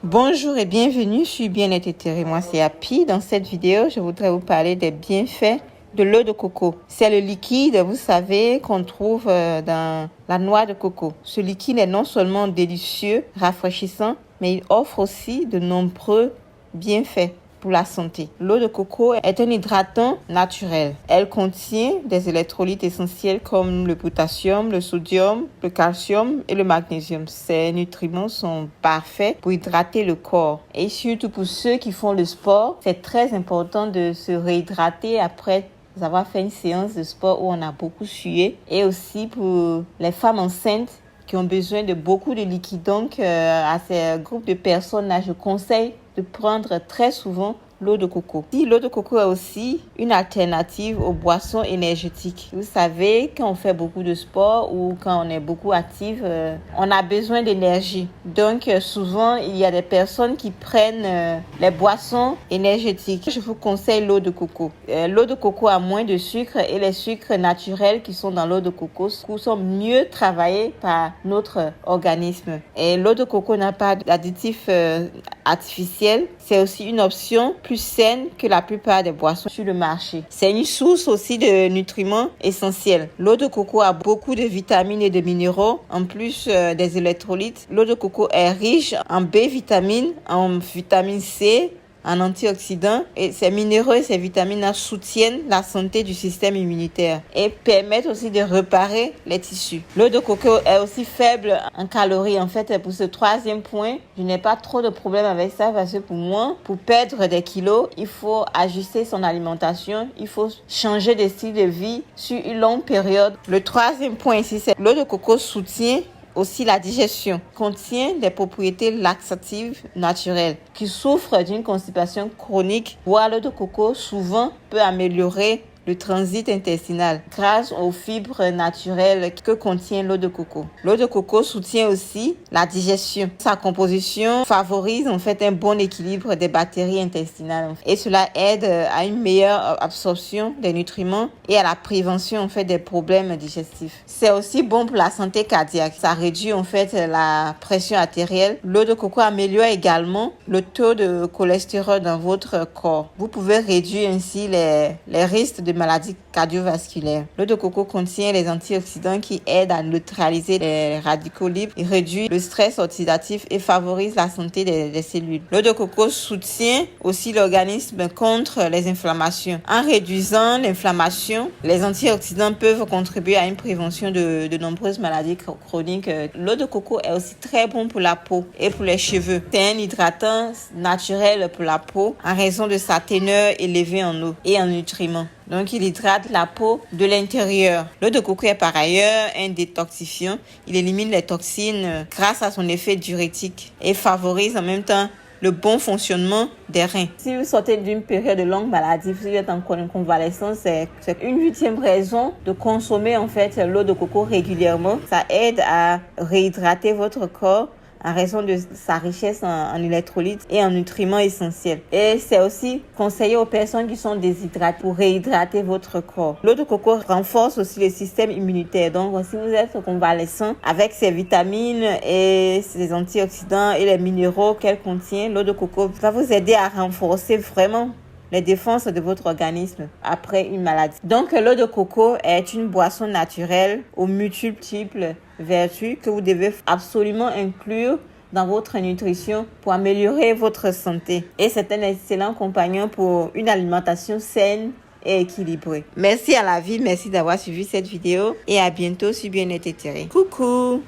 Bonjour et bienvenue sur Bien-être Éthéré. Moi, c'est Happy. Dans cette vidéo, je voudrais vous parler des bienfaits de l'eau de coco. C'est le liquide, vous savez, qu'on trouve dans la noix de coco. Ce liquide est non seulement délicieux, rafraîchissant, mais il offre aussi de nombreux bienfaits pour la santé. L'eau de coco est un hydratant naturel. Elle contient des électrolytes essentiels comme le potassium, le sodium, le calcium et le magnésium. Ces nutriments sont parfaits pour hydrater le corps. Et surtout pour ceux qui font le sport, c'est très important de se réhydrater après avoir fait une séance de sport où on a beaucoup sué. Et aussi pour les femmes enceintes qui ont besoin de beaucoup de liquide. Donc, à ces groupes de personnes-là, je conseille de prendre très souvent l'eau de coco. L'eau de coco est aussi une alternative aux boissons énergétiques. Vous savez, quand on fait beaucoup de sport ou quand on est beaucoup actif, on a besoin d'énergie. Donc, souvent, il y a des personnes qui prennent les boissons énergétiques. Je vous conseille l'eau de coco. L'eau de coco a moins de sucre et les sucres naturels qui sont dans l'eau de coco sont mieux travaillés par notre organisme. Et l'eau de coco n'a pas d'additifs artificiels. C'est aussi une option plus saine que la plupart des boissons sur le marché. C'est une source aussi de nutriments essentiels. L'eau de coco a beaucoup de vitamines et de minéraux, en plus des électrolytes. L'eau de coco est riche en B-vitamine, en vitamine C, en antioxydants, et ces minéraux et ces vitamines soutiennent la santé du système immunitaire et permettent aussi de réparer les tissus. L'eau de coco est aussi faible en calories. En fait, pour ce troisième point, je n'ai pas trop de problème avec ça parce que pour moi, pour perdre des kilos, il faut ajuster son alimentation, il faut changer de style de vie sur une longue période. Le troisième point ici, c'est l'eau de coco soutient aussi la digestion, contient des propriétés laxatives naturelles. Qui souffrent d'une constipation chronique, boire l'eau de coco souvent peut améliorer le transit intestinal grâce aux fibres naturelles que contient l'eau de coco. L'eau de coco soutient aussi la digestion. Sa composition favorise en fait un bon équilibre des bactéries intestinales et cela aide à une meilleure absorption des nutriments et à la prévention en fait des problèmes digestifs. C'est aussi bon pour la santé cardiaque. Ça réduit en fait la pression artérielle. L'eau de coco améliore également le taux de cholestérol dans votre corps. Vous pouvez réduire ainsi les risques de maladies cardiovasculaires. L'eau de coco contient les antioxydants qui aident à neutraliser les radicaux libres et réduit le stress oxydatif et favorise la santé des cellules. L'eau de coco soutient aussi l'organisme contre les inflammations. En réduisant l'inflammation, les antioxydants peuvent contribuer à une prévention de nombreuses maladies chroniques. L'eau de coco est aussi très bon pour la peau et pour les cheveux. C'est un hydratant naturel pour la peau en raison de sa teneur élevée en eau et en nutriments. Donc, il hydrate la peau de l'intérieur. L'eau de coco est par ailleurs un détoxifiant. Il élimine les toxines grâce à son effet diurétique et favorise en même temps le bon fonctionnement des reins. Si vous sortez d'une période de longue maladie, si vous êtes encore en convalescence, c'est une 8e raison de consommer en fait l'eau de coco régulièrement. Ça aide à réhydrater votre corps en raison de sa richesse en électrolytes et en nutriments essentiels. Et c'est aussi conseillé aux personnes qui sont déshydratées pour réhydrater votre corps. L'eau de coco renforce aussi le système immunitaire. Donc, si vous êtes convalescent, avec ses vitamines et ses antioxydants et les minéraux qu'elle contient, l'eau de coco va vous aider à renforcer vraiment les défenses de votre organisme après une maladie. Donc, l'eau de coco est une boisson naturelle aux multiples vertus que vous devez absolument inclure dans votre nutrition pour améliorer votre santé. Et c'est un excellent compagnon pour une alimentation saine et équilibrée. Merci à la vie, merci d'avoir suivi cette vidéo et à bientôt sur Bien-être Éthéré. Coucou!